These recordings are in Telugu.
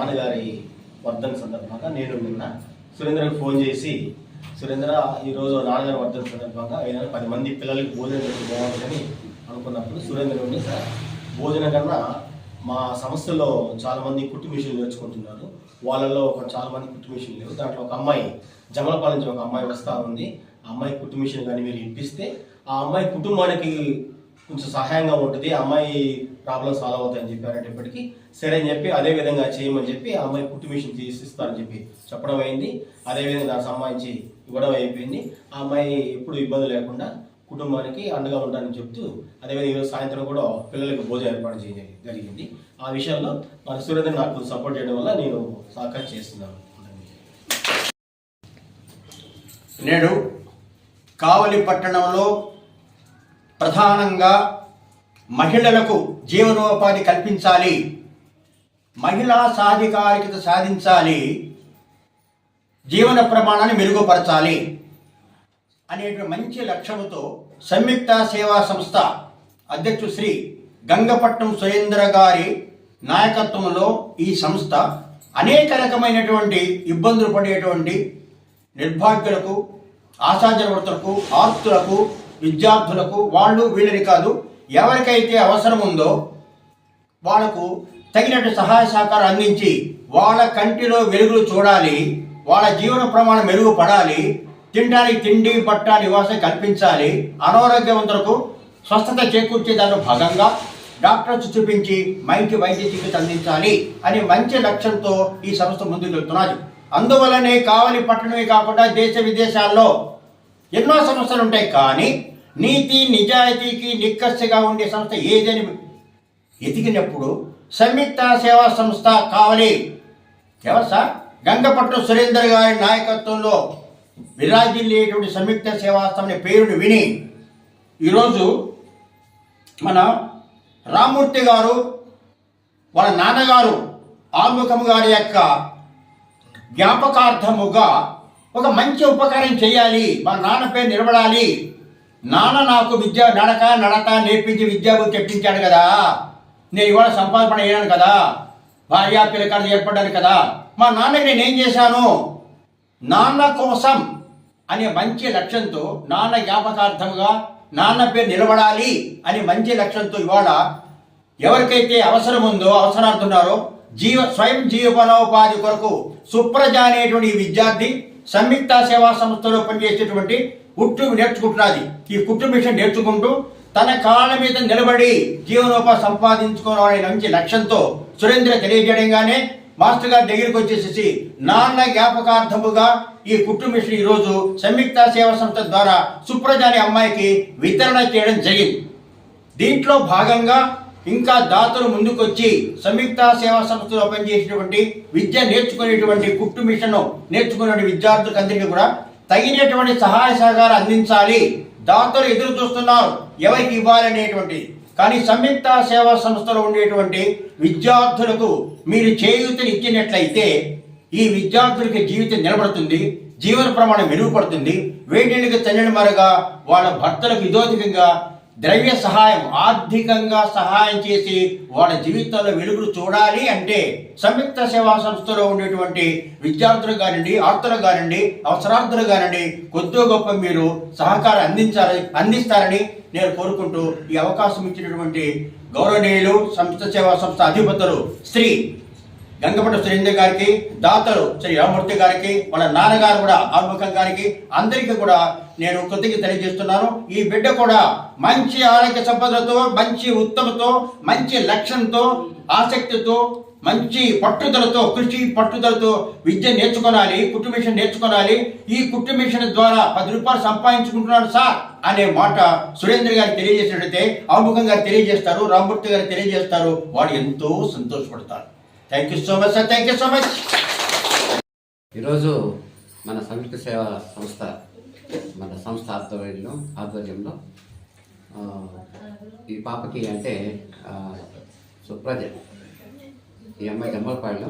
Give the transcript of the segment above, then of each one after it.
నాన్నగారి వర్ధన్ సందర్భంగా నేను నిన్న సురేంద్రకి ఫోన్ చేసి, సురేంద్ర ఈరోజు నాన్నగారి వర్ధన్ సందర్భంగా ఏదైనా 10 మంది పిల్లలకి భోజనం చేసి బాగుంటుందని అనుకున్నప్పుడు సురేంద్ర ఉండి, సార్ భోజనం కన్నా మా సంస్థలో చాలామంది కుట్టు మిషన్లు నేర్చుకుంటున్నారు, వాళ్ళలో చాలామంది కుట్టు మిషన్లు లేవు, దాంట్లో ఒక అమ్మాయి జమలపాలెం నుంచి ఒక అమ్మాయి వస్తూ ఉంది, ఆ అమ్మాయి కుట్టు మిషన్ కానీ మీరు ఇప్పిస్తే ఆ అమ్మాయి కుటుంబానికి కొంచెం సహాయంగా ఉంటుంది, ఆ అమ్మాయి ప్రాబ్లమ్ సాల్వ్ అవుతాయని చెప్పారంటప్పటికీ సరే అని చెప్పి అదే విధంగా చేయమని చెప్పి ఆ అమ్మాయి కుట్టు మిషన్ తీసిస్తారని చెప్పి చెప్పడం అయింది. అదేవిధంగా దానికి సంబంధించి ఇవ్వడం అయిపోయింది. ఆ అమ్మాయి ఎప్పుడు ఇబ్బంది లేకుండా కుటుంబానికి అండగా ఉండాలని చెప్తూ అదేవిధంగా ఈరోజు సాయంత్రం కూడా పిల్లలకు భోజనం ఏర్పాటు చేయడం జరిగింది. ఆ విషయంలో మన సురేంద్ర నాకు సపోర్ట్ చేయడం వల్ల నేను సహకారం చేస్తున్నాను. నేడు కావలి పట్టణంలో ప్రధానంగా మహిళలకు జీవనోపాధి కల్పించాలి, మహిళా సాధికారికత సాధించాలి, జీవన ప్రమాణాన్ని మెరుగుపరచాలి అనేటువంటి మంచి లక్ష్యంతో సంయుక్త సేవా సంస్థ అధ్యక్షుడు శ్రీ గంగపట్నం సురేంద్ర గారి నాయకత్వంలో ఈ సంస్థ అనేక రకమైనటువంటి ఇబ్బందులు పడేటువంటి నిర్భాగ్యులకు, ఆశాజనవర్తులకు, ఆర్తులకు, విద్యార్థులకు, వాళ్ళు వీళ్ళని కాదు ఎవరికైతే అవసరం ఉందో వాళ్లకు తగినట్టు సహాయ సహకారం అందించి వాళ్ళ కంటిలో వెలుగులు చూడాలి, వాళ్ళ జీవన ప్రమాణం మెరుగుపడాలి, తినడానికి తిండి, బట్ట, నివాసం కల్పించాలి, అనారోగ్యవంతులకు స్వస్థత చేకూర్చే దానిలో భాగంగా డాక్టర్స్ చూపించి మంచి వైద్య చికిత్స అందించాలి అనే మంచి లక్ష్యంతో ఈ సంస్థ ముందుకు వెళ్తున్నది. అందువల్లనే కావలి పట్టణమే కాకుండా దేశ విదేశాల్లో ఎన్నో సంస్థలు ఉంటాయి, కానీ నీతి నిజాయితీకి నిక్కచ్చిగా ఉండే సంస్థ ఏదని ఎదిగినప్పుడు సంయుక్త సేవా సంస్థ కావలి ఎవరు సార్? గంగపట్నం సురేందర్ గారి నాయకత్వంలో విరాజిల్లేటువంటి సంయుక్త సేవా సంస్థ పేరును విని ఈరోజు మన రామూర్తి గారు వాళ్ళ నాన్నగారు ఆల్ముఖం గారి యొక్క జ్ఞాపకార్థముగా ఒక మంచి ఉపకారం చేయాలి, మా నాన్న పేరు నిలబడాలి, నాన్న నాకు నడత నేర్పించి విద్యాబుద్ధి చెప్పించాడు కదా, నేను ఇవాళ సంపాదన అయ్యాను కదా, భార్యా పిల్లకాయలు ఏర్పడ్డాను కదా, మా నాన్నకి నేనేం చేశాను, నాన్న కోసం అనే మంచి లక్ష్యంతో నాన్న జ్ఞాపకార్థంగా నాన్న పేరు నిలబడాలి అనే మంచి లక్ష్యంతో ఇవాళ ఎవరికైతే అవసరం ఉందో, అవసరార్థున్నారో స్వయం జీవనోపాధి కొరకు సుప్రజ అనేటువంటి విద్యార్థి సంయుక్త సేవా సంస్థలో పనిచేసేటువంటి కుట్టు నేర్చుకుంటున్నది. ఈ కుట్టు మిషన్ నేర్చుకుంటూ తన కాళ్ళ మీద నిలబడి జీవనోపాధి సంపాదించుకోవాలనే మంచి లక్ష్యంతో సురేంద్ర తెలియజేయడంగానే మాస్టర్ గారి దగ్గరికి వచ్చేసి నాన్న జ్ఞాపకార్థముగా ఈ కుట్టు మిషన్ ఈరోజు సంయుక్త సేవా సంస్థ ద్వారా సుప్రజ అనే అమ్మాయికి వితరణ చేయడం జరిగింది. దీంట్లో భాగంగా ఇంకా దాతలు ముందుకొచ్చి సంయుక్త సేవా సంస్థలో పనిచేసేటువంటి విద్య నేర్చుకునేటువంటి కుట్టు మిషన్ నేర్చుకునే విద్యార్థులకు అందరికీ కూడా తగినటువంటి సహాయ సహకారం అందించాలి. దాతలు ఎదురు చూస్తున్నారు ఎవరికి ఇవ్వాలనేటువంటి, కానీ సంయుక్త సేవా సంస్థలో ఉండేటువంటి విద్యార్థులకు మీరు చేయూతని ఇచ్చినట్లయితే ఈ విద్యార్థులకి జీవితం నిలబడుతుంది, జీవన ప్రమాణం మెరుగుపడుతుంది. వేడికి చల్లని మరుగా వాళ్ళ భర్తలకు ఇదోధికంగా ద్రవ్య సహాయం, ఆర్థికంగా సహాయం చేసి వాళ్ళ జీవితాల్లో వెలుగులు చూడాలి అంటే సంయుక్త సేవా సంస్థలో ఉండేటువంటి విద్యార్థులు కానివ్వండి, ఆర్తులకు కానివ్వండి, అవసరార్థులు కానివ్వండి కొద్దిగా గొప్ప మీరు సహకారం అందిస్తారని నేను కోరుకుంటూ ఈ అవకాశం ఇచ్చినటువంటి గౌరవనీయులు సంయుక్త సేవా సంస్థ అధిపతులు శ్రీ గంగపట్నం సురేంద్ర గారికి, దాతలు శ్రీ రామూర్తి గారికి, వాళ్ళ నాన్నగారు కూడా ఆల్ముఖం గారికి, అందరికీ కూడా నేను కృతజ్ఞత తెలియజేస్తున్నాను. ఈ బిడ్డ కూడా మంచి ఆరోగ్య సంపదలతో, మంచి ఉత్తమతో, మంచి లక్ష్యంతో, ఆసక్తితో, మంచి పట్టుదలతో, కృషి పట్టుదలతో విద్య నేర్చుకోవాలి, కుట్టు మిషన్ నేర్చుకోవాలి. ఈ కుట్టు మిషన్ ద్వారా 10 రూపాయలు సంపాదించుకుంటున్నాను సార్ అనే మాట సురేంద్ర గారికి తెలియజేసినట్లయితే ఆల్ముఖం గారు తెలియజేస్తారు, రామూర్తి గారు తెలియజేస్తారు, వాడు ఎంతో సంతోషపడతారు. Thank you so much sir, thank you so much. ఈరోజు మన సంయుక్త సేవా సంస్థ ఆధ్వర్యంలో ఈ పాపకి అంటే సుప్రజ, ఈ అమ్మాయి జమ్మలపాడులో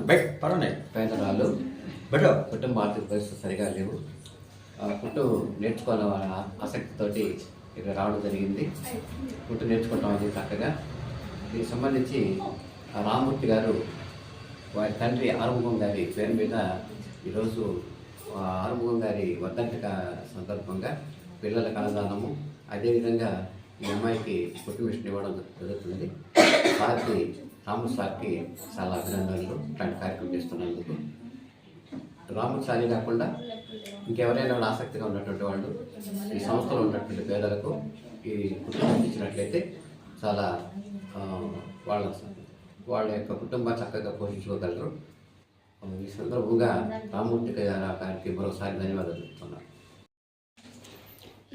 పేదరాలు, కుటుంబ ఆర్థిక పరిస్థితి సరిగా లేవు, కుట్టు నేర్చుకోవాలనే ఆసక్తితోటి ఇక్కడ రావడం జరిగింది. కుట్టు నేర్చుకుంటాం అది చక్కగా. దీనికి సంబంధించి రామూర్తి గారు వారి తండ్రి ఆరుముఖం గారి పేరు మీద ఈరోజు ఆరుముఖం గారి వర్ధంతిక సందర్భంగా పిల్లలకు అన్నదానము, అదేవిధంగా ఈ అమ్మాయికి పుట్టి మిషన్ ఇవ్వడం జరుగుతుంది. సార్కి రాము సార్కి చాలా అభినందనలు ఇట్లాంటి కార్యక్రమం చేస్తున్నందుకు. రాము సారే కాకుండా ఇంకెవరైనా ఆసక్తిగా ఉన్నటువంటి వాళ్ళు ఈ సంస్థలో ఉన్నటువంటి పేదలకు ఈ కుటుంబం ఇచ్చినట్లయితే చాలా వాళ్ళ యొక్క కుటుంబాన్ని చక్కగా పోషించుకోగలరు. ఈ సందర్భంగా రామూర్తి గారికి మరోసారి ధన్యవాదాలు చెప్తున్నాను.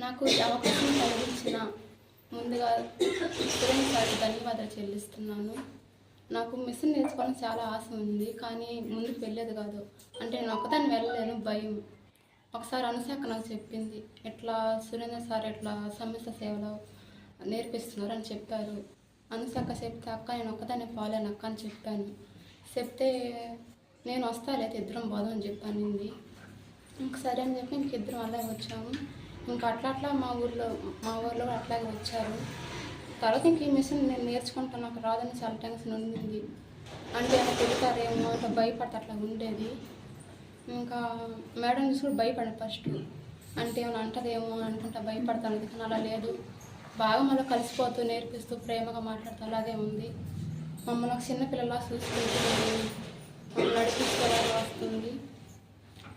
నాకు ఈ అవకాశం కలిగించిన ముందుగా సురేంద్ర గారికి ధన్యవాదాలు చెల్లిస్తున్నాను. నాకు మిషన్ నేర్చుకోవడం చాలా ఆశ ఉంది, కానీ ముందుకు వెళ్ళేది కాదు. అంటే నేను ఒక్కదాన్ని వెళ్ళలేను, భయం. ఒకసారి అనుశాఖ నాకు చెప్పింది, ఎట్లా సురేంద్ర సార్ ఎట్లా సమస్య సేవలో నేర్పిస్తున్నారు అని చెప్పారు. అనుశాఖ చెప్తే అక్క నేను ఒక్కదాన్ని పోలేను అక్క అని చెప్పాను. చెప్తే నేను వస్తాలేదు ఇద్దరం పోదాం అని చెప్పానింది. ఇంక సరే అని చెప్పి ఇంక ఇద్దరం అలాగే వచ్చాము. ఇంకా అట్లా మా ఊర్లో అట్లాగే వచ్చారు. తర్వాత ఇంక ఈ మిషన్ నేను నేర్చుకుంటాను, నాకు రాదని చాలా టెన్షన్ ఉండింది. అంటే ఏమైనా తిడతారేమో అట్లా భయపడితే అట్లా ఉండేది. ఇంకా మేడం చూసి కూడా భయపడే ఫస్ట్, అంటే ఏమైనా అంటదేమో అనుకుంటా భయపడతాను. కానీ అలా లేదు, బాగా మళ్ళీ కలిసిపోతూ నేర్పిస్తూ ప్రేమగా మాట్లాడుతూ అలాగే ఉంది. మమ్మల్ని ఒక చిన్నపిల్లలా చూసుకుంటూ నడిపించుకోవాలని వస్తుంది.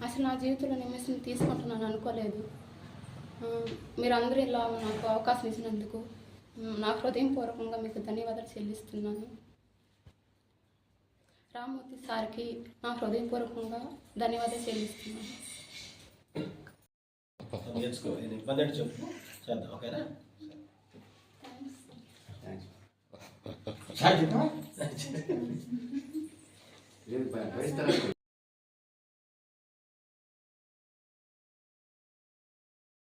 అసలు నా జీవితంలో నేను మిషన్ తీసుకుంటున్నాను అనుకోలేదు. మీరందరూ ఇలా నాకు అవకాశం ఇచ్చినందుకు నా హృదయపూర్వకంగా మీకు ధన్యవాదాలు చెల్లిస్తున్నాను. రామ్మూర్తి సార్కి నా హృదయపూర్వకంగా ధన్యవాదాలు చెల్లిస్తున్నాను. నేర్చుకో, ఇబ్బంది అంటే చెప్పు, చేద్దాం. ఓకేనా? సార్ చెప్పా భరిస్తారా?